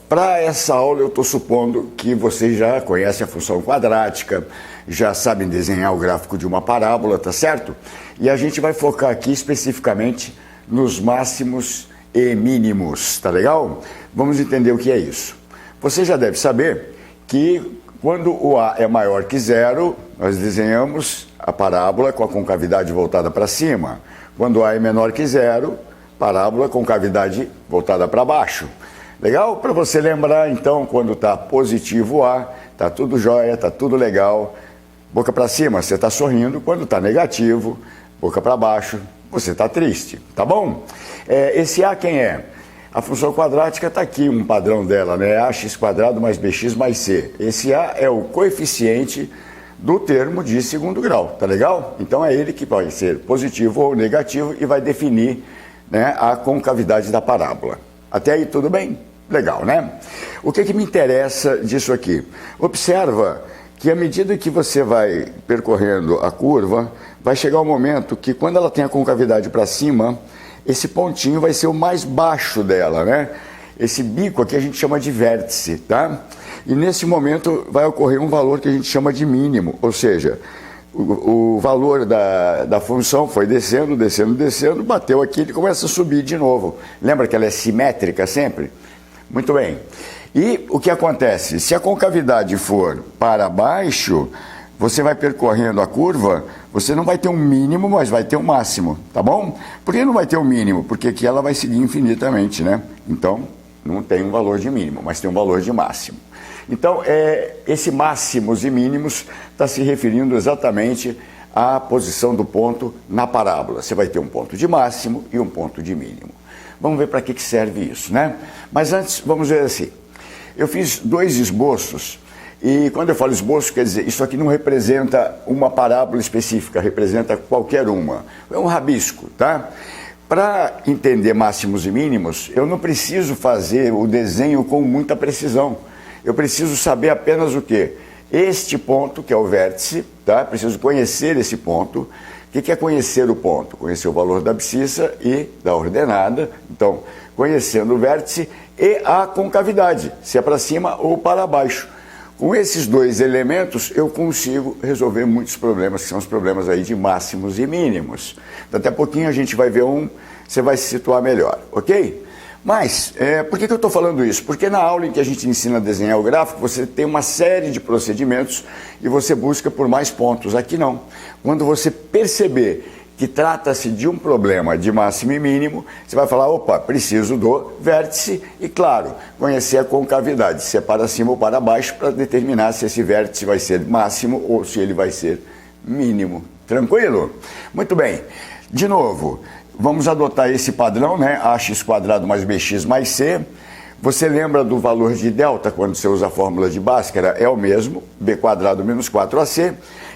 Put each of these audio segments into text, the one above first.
para essa aula eu estou supondo que vocês já conhecem a função quadrática, já sabem desenhar o gráfico de uma parábola, tá certo? E a gente vai focar aqui especificamente nos máximos e mínimos, tá legal? Vamos entender o que é isso. Você já deve saber que quando o A é maior que zero, nós desenhamos a parábola com a concavidade voltada para cima. Quando A é menor que zero, parábola com cavidade voltada para baixo. Legal? Para você lembrar, então, quando está positivo A, está tudo jóia, está tudo legal, boca para cima, você está sorrindo. Quando está negativo, boca para baixo, você está triste. Tá bom? Esse A quem é? A função quadrática está aqui, um padrão dela, né? Ax² mais bx mais c. Esse A é o coeficiente do termo de segundo grau, tá legal? Então é ele que vai ser positivo ou negativo e vai definir, né, a concavidade da parábola. Até aí tudo bem? Legal, né? O que me interessa disso aqui? Observa que à medida que você vai percorrendo a curva, vai chegar um momento que quando ela tem a concavidade para cima, esse pontinho vai ser o mais baixo dela, né? Esse bico aqui a gente chama de vértice, tá? E nesse momento vai ocorrer um valor que a gente chama de mínimo, ou seja, o valor da função foi descendo, descendo, descendo, bateu aqui, ele começa a subir de novo. Lembra que ela é simétrica sempre? Muito bem. E o que acontece? Se a concavidade for para baixo, você vai percorrendo a curva, você não vai ter um mínimo, mas vai ter um máximo, tá bom? Por que não vai ter um mínimo? Porque aqui ela vai seguir infinitamente, né? Então, não tem um valor de mínimo, mas tem um valor de máximo. Então, esse máximos e mínimos está se referindo exatamente à posição do ponto na parábola. Você vai ter um ponto de máximo e um ponto de mínimo. Vamos ver para que serve isso, né? Mas antes, vamos ver assim. Eu fiz 2 esboços, e quando eu falo esboço, quer dizer, isso aqui não representa uma parábola específica, representa qualquer uma. É um rabisco, tá? Para entender máximos e mínimos, eu não preciso fazer o desenho com muita precisão. Eu preciso saber apenas o quê? Este ponto, que é o vértice, tá? Preciso conhecer esse ponto. O que é conhecer o ponto? Conhecer o valor da abscissa e da ordenada. Então, conhecendo o vértice e a concavidade, se é para cima ou para baixo. Com esses 2 elementos, eu consigo resolver muitos problemas, que são os problemas aí de máximos e mínimos. Daqui a pouquinho a gente vai ver você vai se situar melhor, ok? Mas, por que eu estou falando isso? Porque na aula em que a gente ensina a desenhar o gráfico, você tem uma série de procedimentos e você busca por mais pontos. Aqui não. Quando você perceber que trata-se de um problema de máximo e mínimo, você vai falar, opa, preciso do vértice e, claro, conhecer a concavidade, se é para cima ou para baixo, para determinar se esse vértice vai ser máximo ou se ele vai ser mínimo. Tranquilo? Muito bem. De novo, vamos adotar esse padrão, né? Ax² mais bx mais c. Você lembra do valor de delta quando você usa a fórmula de Bhaskara? É o mesmo, b² menos 4ac.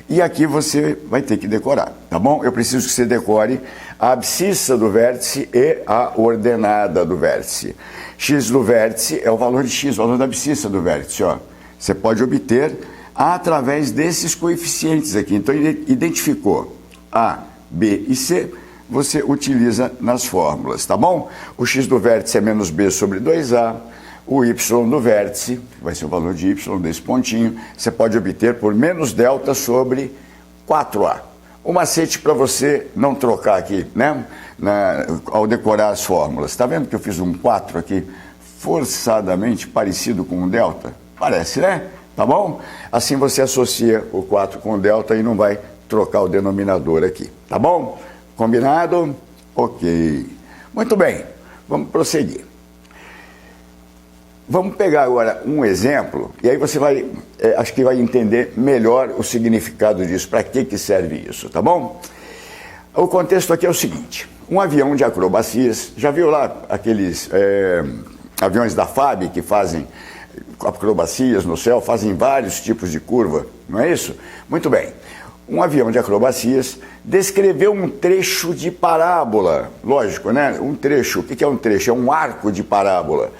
E aqui você vai ter que decorar, tá bom? Eu preciso que você decore a abscissa do vértice e a ordenada do vértice. X do vértice é o valor de x, o valor da abscissa do vértice, ó. Você pode obter através desses coeficientes aqui. Então, identificou A, B e C, você utiliza nas fórmulas, tá bom? O x do vértice é menos b sobre 2a. O y do vértice, que vai ser o valor de y desse pontinho, você pode obter por menos delta sobre 4a. O macete para você não trocar aqui, né? Ao decorar as fórmulas. Está vendo que eu fiz um 4 aqui, forçadamente parecido com um delta? Parece, né? Tá bom? Assim você associa o 4 com o delta e não vai trocar o denominador aqui. Tá bom? Combinado? Ok. Muito bem, vamos prosseguir. Vamos pegar agora um exemplo, e aí você vai, acho que vai entender melhor o significado disso, para que serve isso, tá bom? O contexto aqui é o seguinte, um avião de acrobacias, já viu lá aqueles aviões da FAB que fazem acrobacias no céu, fazem vários tipos de curva, não é isso? Muito bem, um avião de acrobacias descreveu um trecho de parábola, lógico, né? Um trecho, o que é um trecho? É um arco de parábola.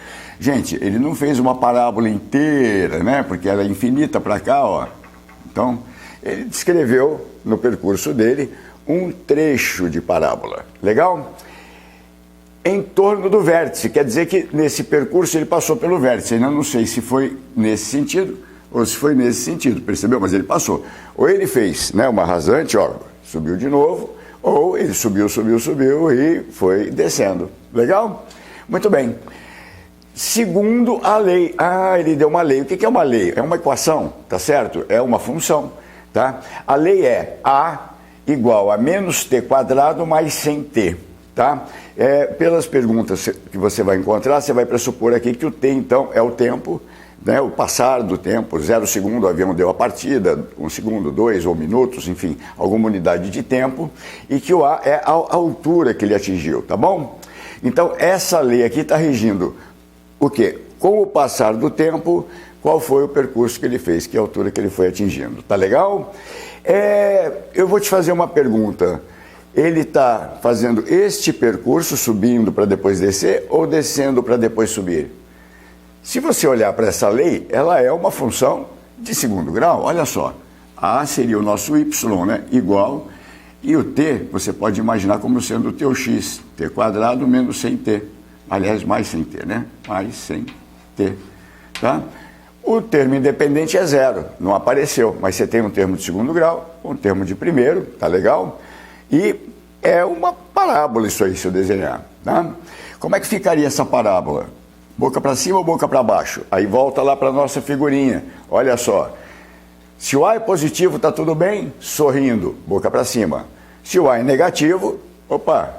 Gente, ele não fez uma parábola inteira, né? Porque ela é infinita para cá, ó. Então, ele descreveu no percurso dele um trecho de parábola. Legal? O que acontece? Se a gente em torno do vértice. Quer dizer que nesse percurso ele passou pelo vértice. Ainda não sei se foi nesse sentido ou se foi nesse sentido, percebeu? Mas ele passou. Ou ele fez, né, uma rasante, ó, subiu de novo, ou ele subiu e foi descendo. Legal? Muito bem. Segundo a lei. Ele deu uma lei. O que é uma lei? É uma equação, tá certo? É uma função, tá? A lei é A igual a menos t quadrado mais 100t, tá? Pelas perguntas que você vai encontrar, você vai pressupor aqui que o t, então, é o tempo, né? O passar do tempo, 0 segundo, o avião deu a partida, 1 segundo, 2 ou minutos, enfim, alguma unidade de tempo, e que o A é a altura que ele atingiu, tá bom? Então, essa lei aqui está regindo o quê? Com o passar do tempo, qual foi o percurso que ele fez, que altura que ele foi atingindo, tá legal? Eu vou te fazer uma pergunta. Ele está fazendo este percurso, subindo para depois descer, ou descendo para depois subir? Se você olhar para essa lei, ela é uma função de segundo grau. Olha só, A seria o nosso Y, né? Igual, e o T, você pode imaginar como sendo o teu X, T quadrado menos 100T. Aliás, mais 100T, né? Mais 100T, tá? O termo independente é 0, não apareceu, mas você tem um termo de segundo grau, um termo de primeiro, tá legal? E é uma parábola isso aí, se eu desenhar, tá? Como é que ficaria essa parábola? Boca para cima ou boca para baixo? Aí volta lá para a nossa figurinha, olha só. Se o A é positivo, tá tudo bem? Sorrindo, boca para cima. Se o A é negativo, opa,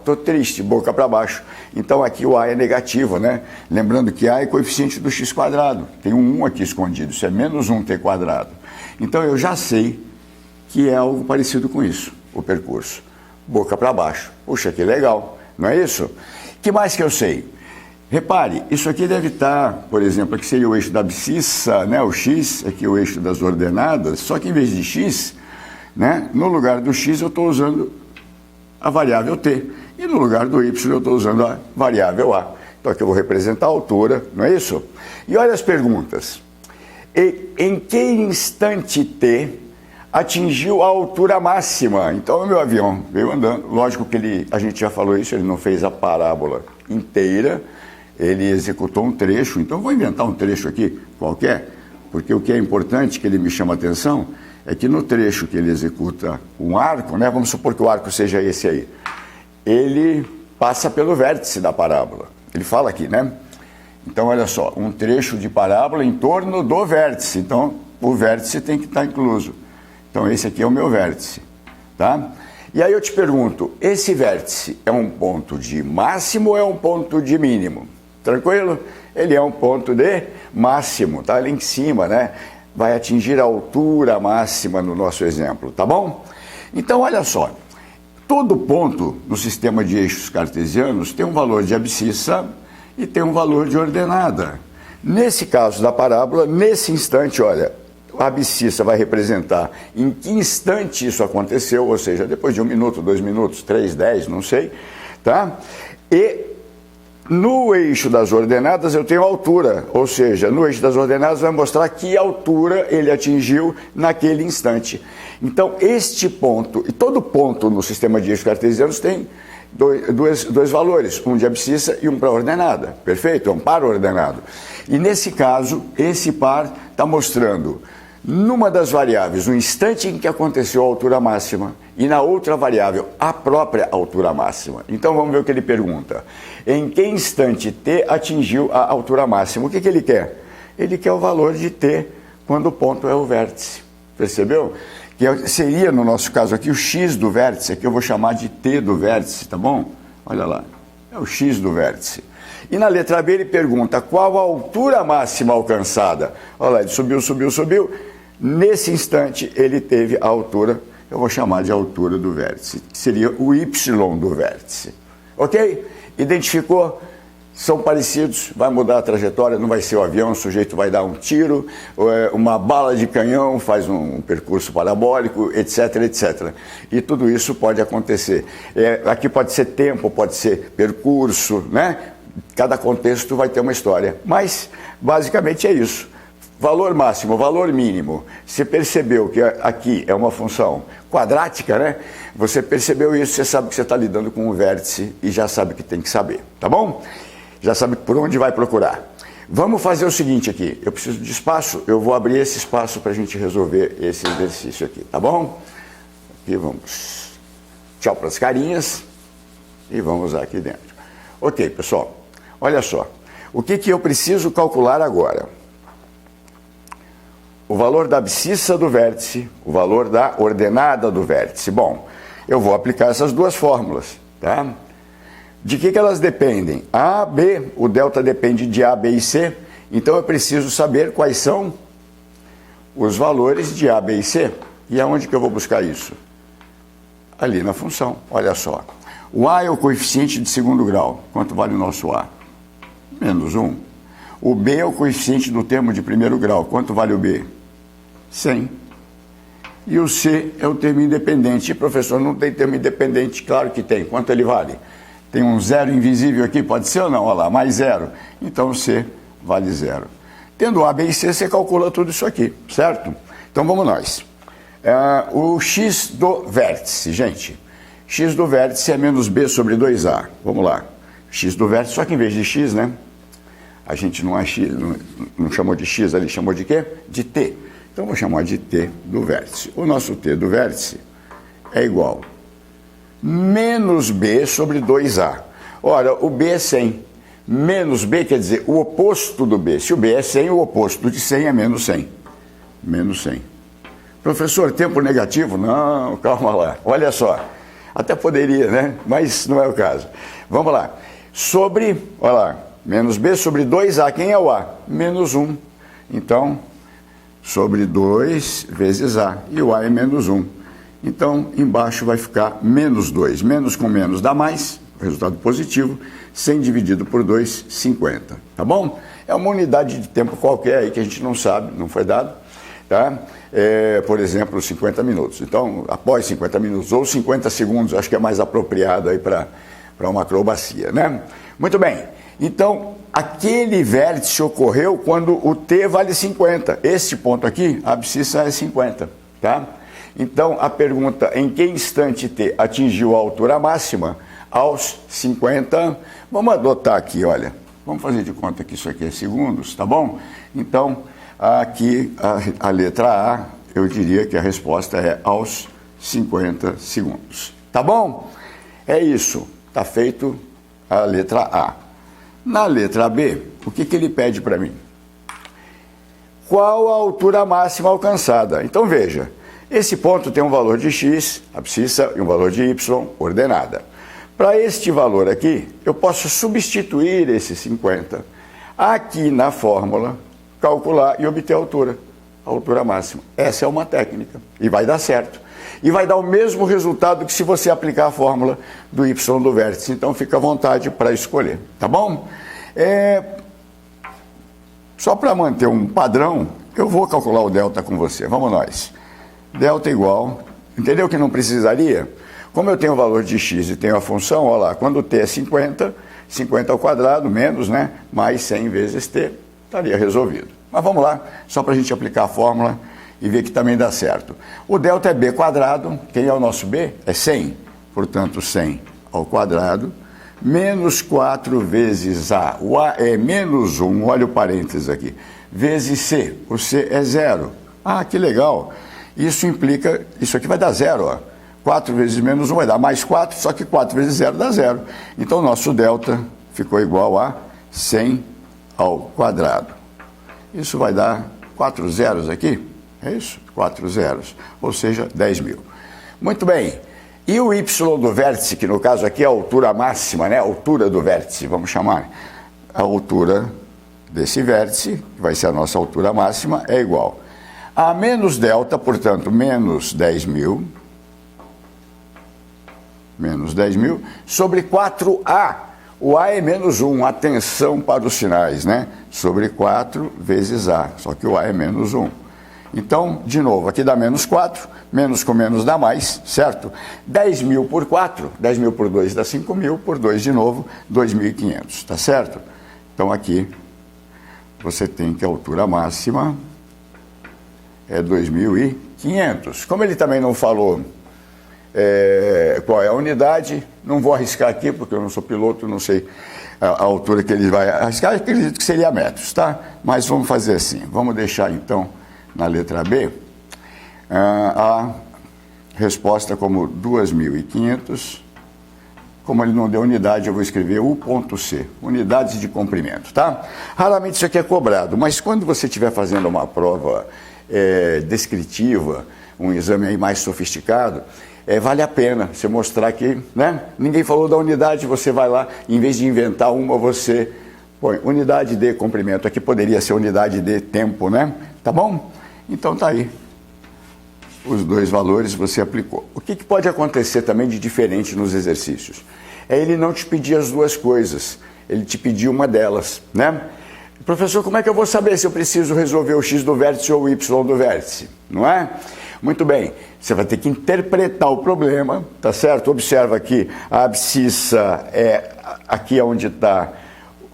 tô triste, boca para baixo. Então aqui o A é negativo, né? Lembrando que A é coeficiente do x quadrado. Tem um 1 aqui escondido, isso é menos 1t quadrado. Então eu já sei que é algo parecido com isso, o percurso. Boca para baixo. Puxa, que legal, não é isso? Que mais que eu sei? Repare, isso aqui deve estar, por exemplo, aqui seria o eixo da abscissa, né? O x, aqui o eixo das ordenadas, só que em vez de x, né? No lugar do x eu estou usando a variável t. E no lugar do y eu estou usando a variável a. Então aqui eu vou representar a altura, não é isso? E olha as perguntas. Em que instante t atingiu a altura máxima? Então o meu avião veio andando. Lógico que a gente já falou isso, ele não fez a parábola inteira, ele executou um trecho. Então eu vou inventar um trecho aqui qualquer, porque o que é importante, que ele me chama a atenção, é que no trecho que ele executa um arco, né, vamos supor que o arco seja esse aí, ele passa pelo vértice da parábola. Ele fala aqui, né? Então, olha só, um trecho de parábola em torno do vértice. Então, o vértice tem que estar incluso. Então, esse aqui é o meu vértice, tá? E aí eu te pergunto, esse vértice é um ponto de máximo ou é um ponto de mínimo? Tranquilo? Ele é um ponto de máximo, tá ali em cima, né? Vai atingir a altura máxima no nosso exemplo, tá bom? Então, olha só. Todo ponto no sistema de eixos cartesianos tem um valor de abscissa e tem um valor de ordenada. Nesse caso da parábola, nesse instante, olha, a abscissa vai representar em que instante isso aconteceu, ou seja, depois de 1 minuto, 2 minutos, 3, 10, não sei, tá? E no eixo das ordenadas eu tenho a altura, ou seja, no eixo das ordenadas vai mostrar que altura ele atingiu naquele instante. Então, este ponto, e todo ponto no sistema de eixos cartesianos tem dois valores, um de abscissa e um para ordenada, perfeito? É um par ordenado. E nesse caso, esse par está mostrando, numa das variáveis, o instante em que aconteceu a altura máxima, e na outra variável, a própria altura máxima. Então, vamos ver o que ele pergunta. Em que instante t atingiu a altura máxima? O que ele quer? Ele quer o valor de t quando o ponto é o vértice. Percebeu? Que seria, no nosso caso aqui, o x do vértice, que eu vou chamar de t do vértice, tá bom? Olha lá, é o x do vértice. E na letra B ele pergunta qual a altura máxima alcançada. Olha lá, ele subiu. Nesse instante ele teve a altura, eu vou chamar de altura do vértice, que seria o y do vértice. Ok? Identificou? São parecidos, vai mudar a trajetória, não vai ser o avião, o sujeito vai dar um tiro, uma bala de canhão faz um percurso parabólico, etc, etc. E tudo isso pode acontecer. Aqui pode ser tempo, pode ser percurso, né? Cada contexto vai ter uma história. Mas, basicamente, é isso. valor máximo, valor mínimo. Você percebeu que aqui é uma função quadrática, né? Você percebeu isso, você sabe que você está lidando com um vértice e já sabe o que tem que saber, tá bom? Já sabe por onde vai procurar. Vamos fazer o seguinte aqui, eu preciso de espaço, eu vou abrir esse espaço para a gente resolver esse exercício aqui, tá bom? Aqui vamos, tchau para as carinhas e vamos usar aqui dentro. Ok, pessoal, olha só, o que eu preciso calcular agora? O valor da abscissa do vértice, o valor da ordenada do vértice. Bom, eu vou aplicar essas duas fórmulas, tá? De que elas dependem? A, B, o delta depende de A, B e C, então eu preciso saber quais são os valores de A, B e C. E aonde que eu vou buscar isso? Ali na função, olha só. O A é o coeficiente de segundo grau. Quanto vale o nosso A? Menos 1. O B é o coeficiente do termo de primeiro grau. Quanto vale o B? 100. E o C é o termo independente. E, professor, não tem termo independente? Claro que tem. Quanto ele vale? Tem um zero invisível aqui, pode ser ou não? Olha lá, mais zero. Então, o C vale zero. Tendo A, B e C, você calcula tudo isso aqui, certo? Então, vamos nós. O x do vértice, gente. X do vértice é menos B sobre 2A. Vamos lá. X do vértice, só que em vez de x, né? A gente não é x, não chamou de x ali, chamou de quê? De t. Então, vou chamar de t do vértice. O nosso t do vértice é igual menos b sobre 2a. Ora, o b é 100. Menos b quer dizer o oposto do b. Se o b é 100, o oposto de 100 é menos 100. Menos 100. Professor, tempo negativo? Não, calma lá. Olha só. Até poderia, né? Mas não é o caso. Vamos lá. Sobre, olha lá, menos b sobre 2a. Quem é o a? Menos 1. Então, sobre 2 vezes a. E o a é menos 1. Então, embaixo vai ficar menos 2. Menos com menos dá mais, resultado positivo. 100 dividido por 2, 50. Tá bom? É uma unidade de tempo qualquer aí que a gente não sabe, não foi dado. Tá? Por exemplo, 50 minutos. Então, após 50 minutos ou 50 segundos, acho que é mais apropriado aí para uma acrobacia, né? Muito bem. Então, aquele vértice ocorreu quando o t vale 50. Este ponto aqui, a abscissa é 50, tá? Então, a pergunta, em que instante t atingiu a altura máxima? Aos 50. Vamos adotar aqui, olha. Vamos fazer de conta que isso aqui é segundos, tá bom? Então, aqui a letra A, eu diria que a resposta é aos 50 segundos. Tá bom? É isso. Tá feito a letra A. Na letra B, o que ele pede para mim? Qual a altura máxima alcançada? Então veja, esse ponto tem um valor de x, abscissa, e um valor de y, ordenada. Para este valor aqui, eu posso substituir esse 50 aqui na fórmula, calcular e obter a altura máxima. Essa é uma técnica e vai dar certo. E vai dar o mesmo resultado que se você aplicar a fórmula do y do vértice. Então fica à vontade para escolher, tá bom? Só para manter um padrão, eu vou calcular o delta com você. Vamos nós. Delta igual, entendeu que não precisaria? Como eu tenho o valor de x e tenho a função, olha lá, quando t é 50, 50 ao quadrado, menos, né? Mais 100 vezes t, estaria resolvido. Mas vamos lá, só para a gente aplicar a fórmula e ver que também dá certo. O delta é b quadrado, quem é o nosso b? É 100. Portanto, 100 ao quadrado, menos 4 vezes a. O a é menos 1, olha o parênteses aqui, vezes c. O c é 0. Ah, que legal. Isso implica, isso aqui vai dar 0, ó. 4 vezes menos 1 vai dar mais 4, só que 4 vezes 0 dá 0. Então, o nosso delta ficou igual a 100 ao quadrado. Isso vai dar 4 zeros aqui, é isso? 4 zeros, ou seja, 10.000. Muito bem. E o y do vértice, que no caso aqui é a altura máxima, né? A altura do vértice, vamos chamar. A altura desse vértice, que vai ser a nossa altura máxima, é igual a menos delta, portanto, menos 10.000, sobre 4a. O a é menos 1, atenção para os sinais, né? Sobre 4 vezes a, só que o a é menos 1. Então, de novo, aqui dá menos 4, menos com menos dá mais, certo? 10.000 por 4, 10.000 por 2 dá 5.000, por 2 de novo, 2.500, tá certo? Então aqui você tem que a altura máxima é 2.500. Como ele também não falou qual é a unidade, não vou arriscar aqui, porque eu não sou piloto, não sei a altura que ele vai arriscar, acredito que seria metros, tá? Mas vamos fazer assim, vamos deixar então na letra B a resposta como 2.500. Como ele não deu unidade, eu vou escrever U.C, unidades de comprimento, tá? Raramente isso aqui é cobrado, mas quando você estiver fazendo uma prova descritiva, um exame aí mais sofisticado, vale a pena você mostrar que, né? Ninguém falou da unidade, você vai lá, em vez de inventar uma, você põe unidade de comprimento. Aqui poderia ser unidade de tempo, né? Tá bom? Então tá aí. Os dois valores você aplicou. O que pode acontecer também de diferente nos exercícios? Ele não te pedir as duas coisas, ele te pediu uma delas, né? Professor, como é que eu vou saber se eu preciso resolver o x do vértice ou o y do vértice? Não é? Muito bem, você vai ter que interpretar o problema, tá certo? Observa que a abscissa é aqui onde está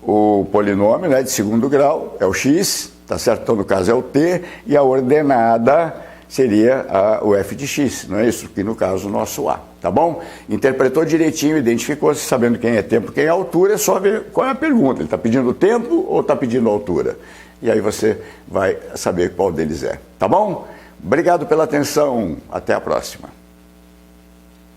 o polinômio, né, de segundo grau, é o x, tá certo? Então, no caso, é o t, e a ordenada seria o f de x, não é isso? Que no caso o nosso a, tá bom? Interpretou direitinho, identificou-se, sabendo quem é tempo, quem é altura, é só ver qual é a pergunta. Ele está pedindo tempo ou está pedindo altura? E aí você vai saber qual deles é, tá bom? Obrigado pela atenção, até a próxima.